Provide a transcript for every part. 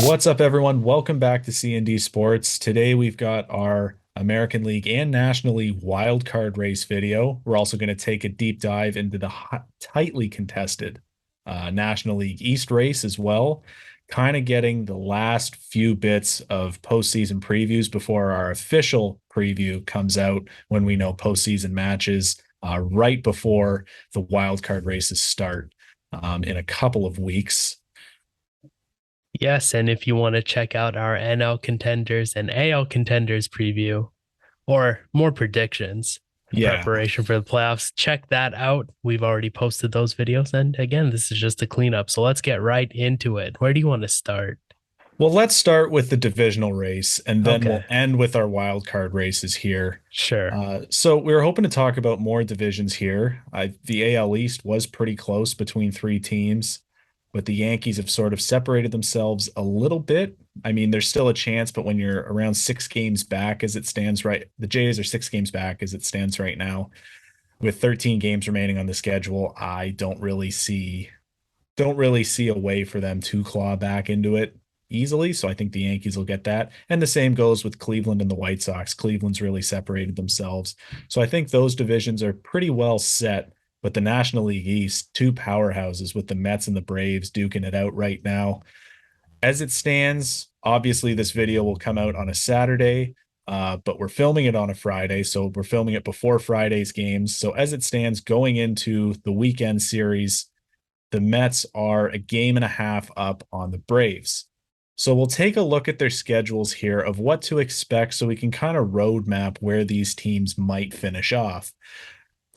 What's up, everyone? Welcome back to C&D Sports. Today we've got our American League and National League wildcard race video. We're also going to take a deep dive into the tightly contested National League East race as well, kind of getting the last few bits of postseason previews before our official preview comes out when we know postseason matches right before the wildcard races start in a couple of weeks. Yes, and if you want to check out our NL contenders and AL contenders preview or more predictions in Yeah. preparation for the playoffs, check that out. We've already posted those videos. And again, this is just a cleanup. So let's get right into it. Where do you want to start? Well, let's start with the divisional race, and then Okay, we'll end with our wild card races here. sure. So we were hoping to talk about more divisions here. The AL East was pretty close between three teams, but the Yankees have sort of separated themselves a little bit. I mean, there's still a chance, but when you're around 6 games back as it stands the Jays are 6 games back as it stands right now, with 13 games remaining on the schedule. I don't really see a way for them to claw back into it easily. So I think the Yankees will get that. And the same goes with Cleveland and the White Sox. Cleveland's really separated themselves. So I think those divisions are pretty well set. But the National League East, two powerhouses with the Mets and the Braves duking it out right now. As it stands, obviously this video will come out on a Saturday, but we're filming it on a Friday. So we're filming it before Friday's games. So as it stands, going into the weekend series, the Mets are a game and a half up on the Braves. So we'll take a look at their schedules here of what to expect so we can kind of roadmap where these teams might finish off.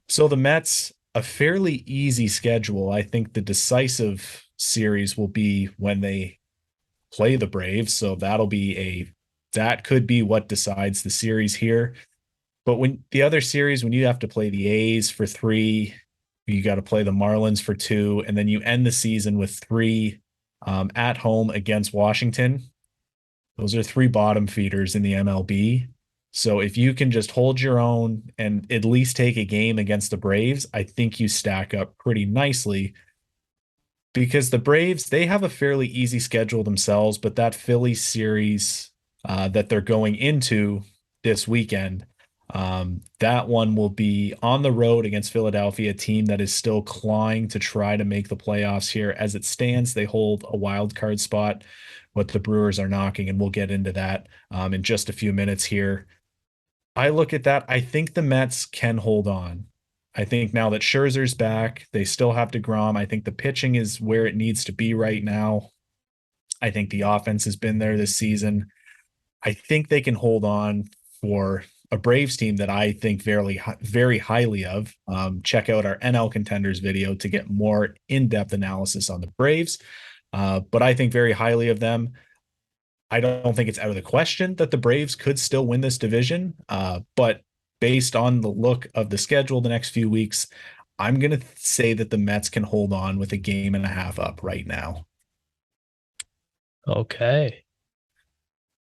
So the Mets, a fairly easy schedule. I think the decisive series will be when they play the Braves. So that could be what decides the series here. But when the other series, when you have to play the A's for three, you got to play the Marlins for two, and then you end the season with three at home against Washington. Those are three bottom feeders in the MLB. So if you can just hold your own and at least take a game against the Braves, I think you stack up pretty nicely because the Braves, they have a fairly easy schedule themselves, but that Philly series that they're going into this weekend, that one will be on the road against Philadelphia, a team that is still clawing to try to make the playoffs here. As it stands, they hold a wild card spot, but the Brewers are knocking, and we'll get into that in just a few minutes here. I look at that. I think the Mets can hold on. I think now that Scherzer's back, they still have DeGrom. I think the pitching is where it needs to be right now. I think the offense has been there this season. I think they can hold on for a Braves team that I think very, very highly of. Check out our NL contenders video to get more in-depth analysis on the Braves. But I think very highly of them. I don't think it's out of the question that the Braves could still win this division. But based on the look of the schedule the next few weeks, I'm going to say that the Mets can hold on with a game and a half up right now. Okay.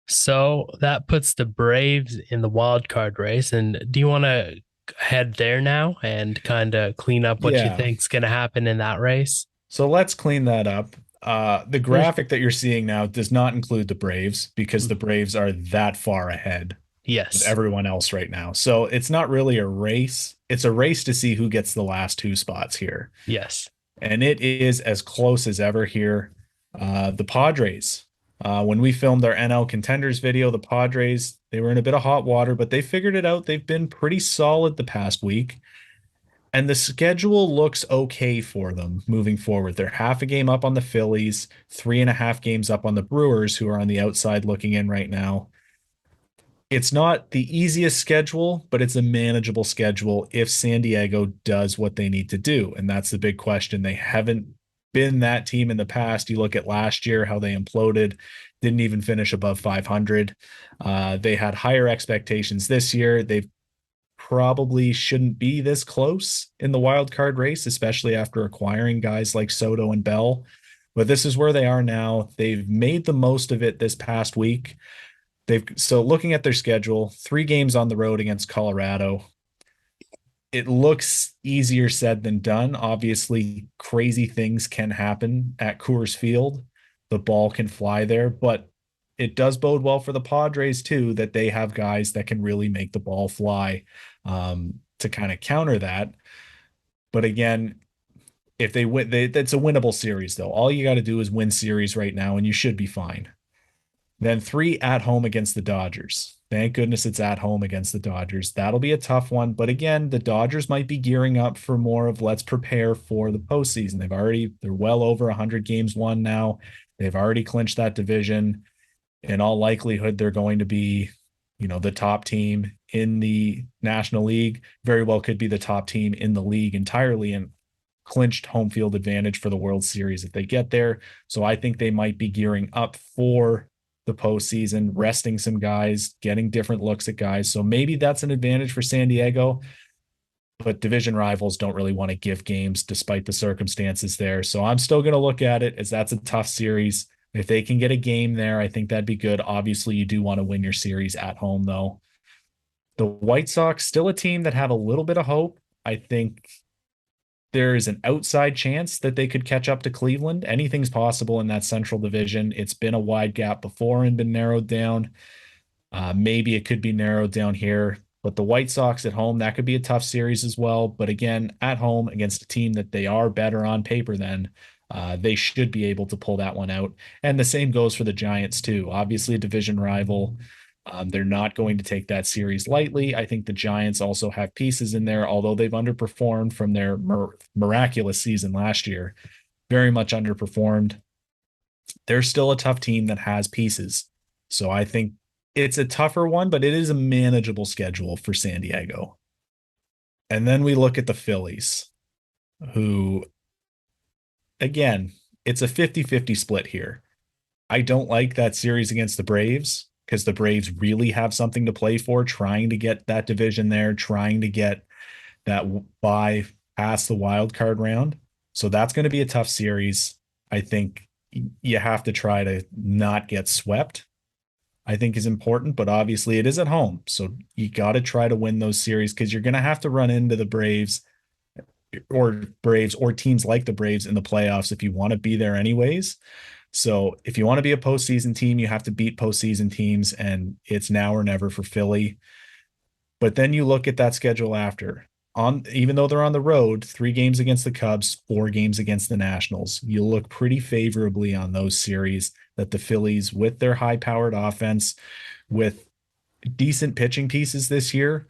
So that puts the Braves in the wild card race. And do you want to head there now and kind of clean up what you Yeah. think's going to happen in that race? So let's clean that up. The There's graphic that you're seeing now does not include the Braves because the Braves are that far ahead of yes. everyone else right now. So it's not really a race. It's a race to see who gets the last two spots here. Yes. And it is as close as ever here. The Padres, when we filmed our NL contenders video, the Padres, they were in a bit of hot water, but they figured it out. They've been pretty solid the past week. And the schedule looks okay for them moving forward. They're half a game up on the Phillies, 3.5 games up on the Brewers, who are on the outside looking in right now. It's not the easiest schedule, but it's a manageable schedule if San Diego does what they need to do. And that's the big question. They haven't been that team in the past. You look at last year, how they imploded, didn't even finish above 500. They had higher expectations this year. They've probably shouldn't be this close in the wild card race, especially after acquiring guys like Soto and Bell. But this is where they are now. They've made the most of it this past week. So looking at their schedule, 3 games on the road against Colorado. It looks easier said than done. Obviously, crazy things can happen at Coors Field. the ball can fly there, but it does bode well for the Padres too that they have guys that can really make the ball fly to kind of counter that. But again, if they win, that's a winnable series though. All you got to do is win series right now, and you should be fine. Then 3 at home against the Dodgers. Thank goodness it's at home against the Dodgers. That'll be a tough one. But again, the Dodgers might be gearing up for more of let's prepare for the postseason. They're well over 100 games won now. They've already clinched that division. In all likelihood, they're going to be, the top team in the National League. Very well could be the top team in the league entirely and clinched home field advantage for the World Series if they get there. So I think they might be gearing up for the postseason, resting some guys, getting different looks at guys. So maybe that's an advantage for San Diego, but division rivals don't really want to give games despite the circumstances there. So I'm still going to look at it as that's a tough series. If they can get a game there, I think that'd be good. Obviously, you do want to win your series at home, though. The White Sox, still a team that have a little bit of hope. I think there is an outside chance that they could catch up to Cleveland. Anything's possible in that Central Division. It's been a wide gap before and been narrowed down. Maybe it could be narrowed down here, but the White Sox at home, that could be a tough series as well. But again, at home against a team that they are better on paper than, they should be able to pull that one out. And the same goes for the Giants, too. Obviously, a division rival. They're not going to take that series lightly. I think the Giants also have pieces in there, although they've underperformed from their miraculous season last year, very much underperformed. They're still a tough team that has pieces. So I think it's a tougher one, but it is a manageable schedule for San Diego. And then we look at the Phillies, who, again, it's a 50-50 split here. I don't like that series against the Braves because the Braves really have something to play for, trying to get that division there, trying to get that bye past the wild card round. So that's going to be a tough series. I think you have to try to not get swept, I think is important, but obviously it is at home. So you got to try to win those series because you're going to have to run into the Braves or teams like the Braves in the playoffs if you want to be there anyways. So if you want to be a postseason team, you have to beat postseason teams, and it's now or never for Philly. But then you look at that schedule after. Even though they're on the road, 3 games against the Cubs, 4 games against the Nationals, you look pretty favorably on those series that the Phillies, with their high-powered offense, with decent pitching pieces this year,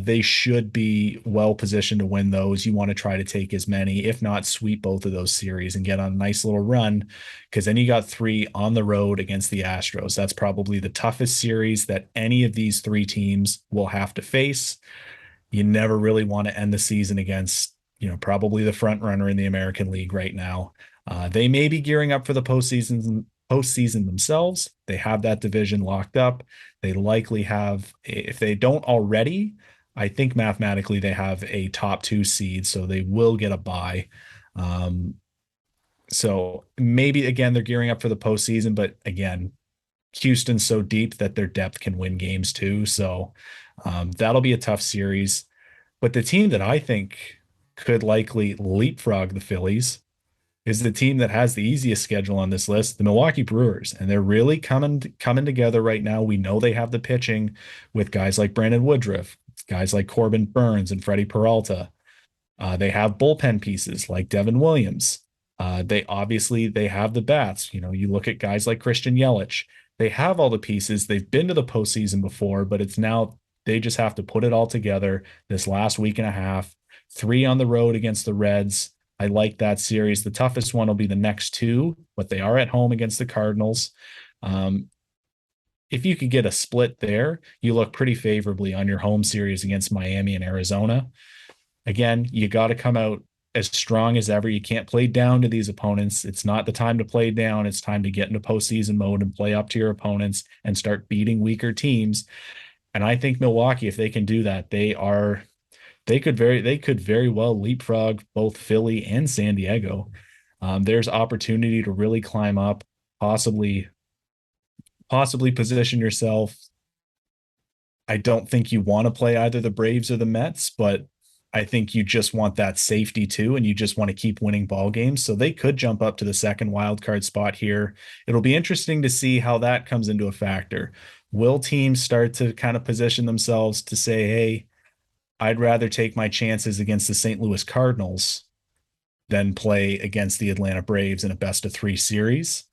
they should be well positioned to win those. You want to try to take as many, if not sweep both of those series and get on a nice little run, because then you got 3 on the road against the Astros. That's probably the toughest series that any of these 3 teams will have to face. You never really want to end the season against, probably the front runner in the American League right now. They may be gearing up for the postseason themselves. They have that division locked up. They likely have, if they don't already, I think mathematically they have a top 2 seed, so they will get a bye. So maybe again they're gearing up for the postseason, but again, Houston's so deep that their depth can win games too. So that'll be a tough series. But the team that I think could likely leapfrog the Phillies is the team that has the easiest schedule on this list, the Milwaukee Brewers. And they're really coming together right now. We know they have the pitching with guys like Brandon Woodruff, guys like Corbin Burns and Freddie Peralta. They have bullpen pieces like Devin Williams. They have the bats. You look at guys like Christian Yelich. They have all the pieces. They've been to the postseason before, but it's now they just have to put it all together this last week and a half. 3 on the road against the Reds. I like that series. The toughest one will be the next 2, but they are at home against the Cardinals. If you could get a split there, you look pretty favorably on your home series against Miami and Arizona. Again, you got to come out as strong as ever. You can't play down to these opponents. It's not the time to play down. It's time to get into postseason mode and play up to your opponents and start beating weaker teams. And I think Milwaukee, if they can do that, they could very well leapfrog both Philly and San Diego. There's opportunity to really climb up, possibly position yourself. I don't think you want to play either the Braves or the Mets, but I think you just want that safety too, and you just want to keep winning ball games. So they could jump up to the second wild card spot here. It'll be interesting to see how that comes into a factor. Will teams start to kind of position themselves to say, hey, I'd rather take my chances against the St. Louis Cardinals than play against the Atlanta Braves in a best of three series.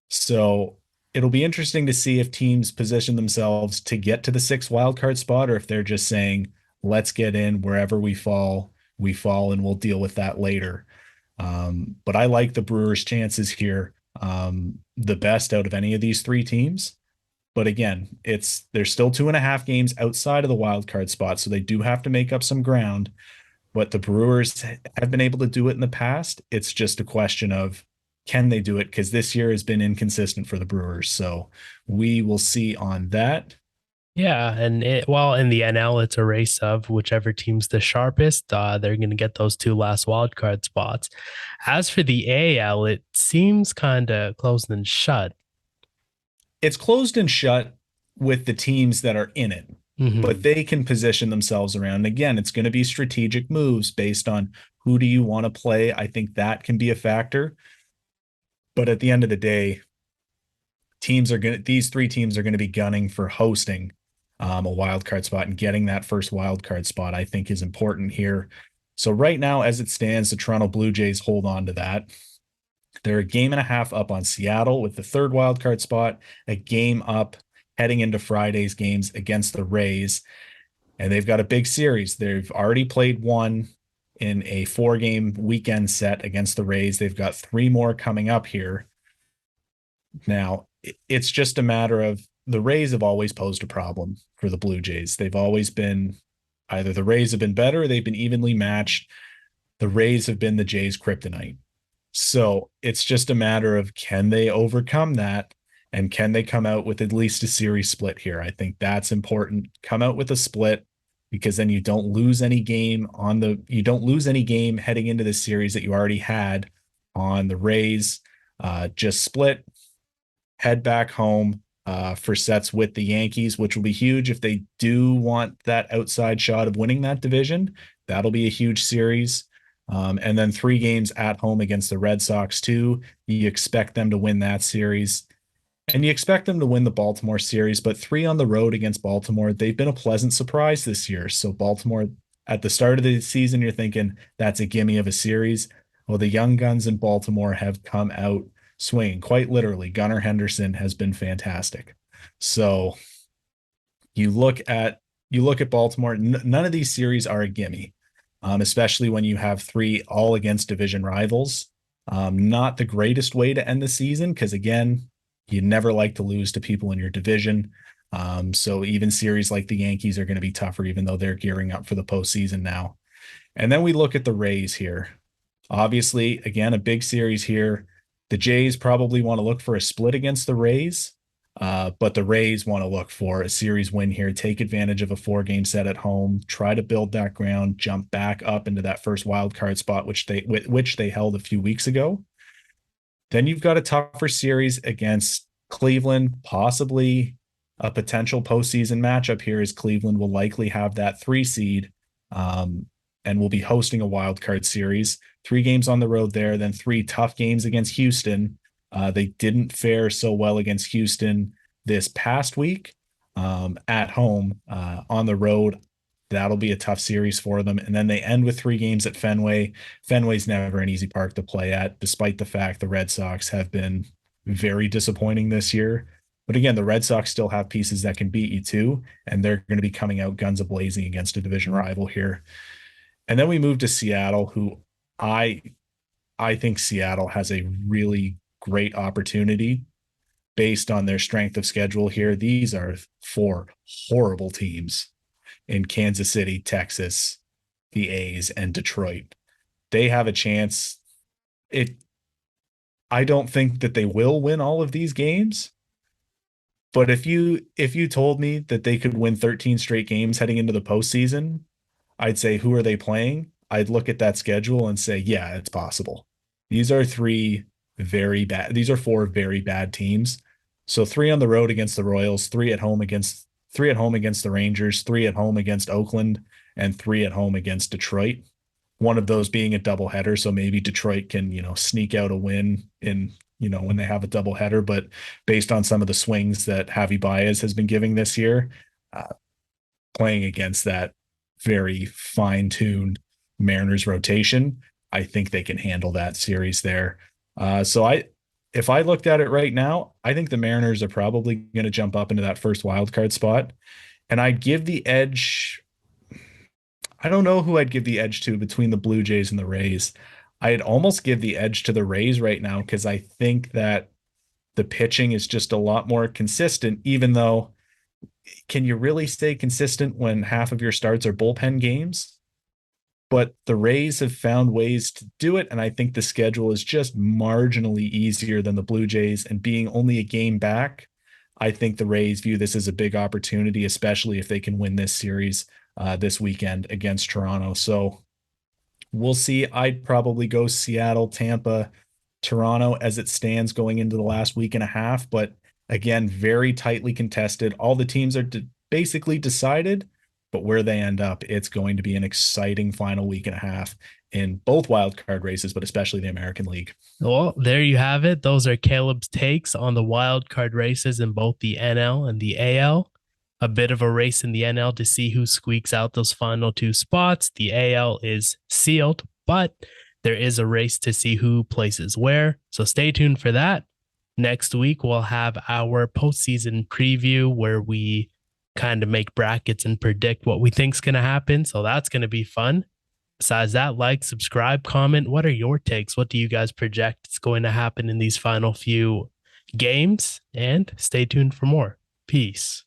So it'll be interesting to see if teams position themselves to get to the sixth wildcard spot, or if they're just saying, let's get in wherever we fall, and we'll deal with that later. But I like the Brewers' chances here the best out of any of these three teams. But again, there's still 2.5 games outside of the wild card spot, so they do have to make up some ground. But the Brewers have been able to do it in the past. It's just a question of can they do it? Because this year has been inconsistent for the Brewers. So we will see on that. Yeah, and well, in the NL, it's a race of whichever team's the sharpest. They're going to get those two last wild card spots. As for the AL, it seems kind of closed and shut. It's closed and shut with the teams that are in it, but Hmm. they can position themselves around. And again, it's going to be strategic moves based on who do you want to play. I think that can be a factor. But at the end of the day, these three teams are going to be gunning for hosting a wild card spot, and getting that first wild card spot, I think, is important here. So right now, as it stands, the Toronto Blue Jays hold on to that. They're a game and a half up on Seattle with the third wild card spot, a game up heading into Friday's games against the Rays. And they've got a big series. They've already played one in a 4-game weekend set against the Rays. They've got 3 more coming up here. Now, it's just a matter of the Rays have always posed a problem for the Blue Jays. They've always been either the Rays have been better, or they've been evenly matched. The Rays have been the Jays' kryptonite. So it's just a matter of can they overcome that, and can they come out with at least a series split here? I think that's important. Come out with a split, because then you don't lose any game heading into the series that you already had on the Rays. Just split, head back home for sets with the Yankees, which will be huge if they do want that outside shot of winning that division. That'll be a huge series. And then 3 games at home against the Red Sox, too. You expect them to win that series. And you expect them to win the Baltimore series, but 3 on the road against Baltimore, they've been a pleasant surprise this year. So Baltimore, at the start of the season, you're thinking that's a gimme of a series. Well, the young guns in Baltimore have come out swinging, quite literally. Gunnar Henderson has been fantastic. So you look at Baltimore. None of these series are a gimme, especially when you have 3 all against division rivals. Not the greatest way to end the season, because again, you never like to lose to people in your division. So even series like the Yankees are going to be tougher, even though they're gearing up for the postseason now. And then we look at the Rays here. Obviously, again, a big series here. The Jays probably want to look for a split against the Rays, but the Rays want to look for a series win here, take advantage of a 4-game set at home, try to build that ground, jump back up into that first wild card spot, which they held a few weeks ago. Then you've got a tougher series against Cleveland, possibly a potential postseason matchup here, as Cleveland will likely have that 3 seed, and will be hosting a wild card series. 3 games on the road there, then 3 tough games against Houston. They didn't fare so well against Houston this past week at home. On the road, that'll be a tough series for them. And then they end with 3 games at Fenway. Fenway's never an easy park to play at, despite the fact the Red Sox have been very disappointing this year. But again, the Red Sox still have pieces that can beat you too, and they're going to be coming out guns a-blazing against a division rival here. And then we move to Seattle, who I I think Seattle has a really great opportunity based on their strength of schedule here. These are 4 horrible teams in Kansas City, Texas, the A's, and Detroit. They have a chance. It I don't think that they will win all of these games, but if you told me that they could win 13 straight games heading into the postseason, I'd say, who are they playing? I'd look at that schedule and say, yeah, it's possible. These are 3 very bad. These are 4 very bad teams. So 3 on the road against the Royals, 3 at home against three at home against the Rangers, three at home against Oakland, and three at home against Detroit. One of those being a doubleheader, so maybe Detroit can, sneak out a win in, when they have a doubleheader. But based on some of the swings that Javi Baez has been giving this year, uh, playing against that very fine-tuned Mariners rotation, I think they can handle that series there. If I looked at it right now, I think the Mariners are probably going to jump up into that first wild card spot, and I'd give the edge. I don't know who I'd give the edge to between the Blue Jays and the Rays. I'd almost give the edge to the Rays right now because I think that the pitching is just a lot more consistent, even though can you really stay consistent when half of your starts are bullpen games? But the Rays have found ways to do it, and I think the schedule is just marginally easier than the Blue Jays. And being only a game back, I think the Rays view this as a big opportunity, especially if they can win this series this weekend against Toronto. So we'll see. I'd probably go Seattle, Tampa, Toronto as it stands going into the last week and a half. But again, very tightly contested. All the teams are basically decided, but where they end up, it's going to be an exciting final week and a half in both wildcard races, but especially the American League. Well, there you have it. Those are Caleb's takes on the wild card races in both the NL and the AL. A bit of a race in the NL to see who squeaks out those final two spots. The AL is sealed, but there is a race to see who places where. So stay tuned for that. Next week, we'll have our postseason preview where we kind of make brackets and predict what we think is going to happen. So that's going to be fun. Besides that, like, subscribe, comment. What are your takes? What do you guys project is going to happen in these final few games? And stay tuned for more. Peace.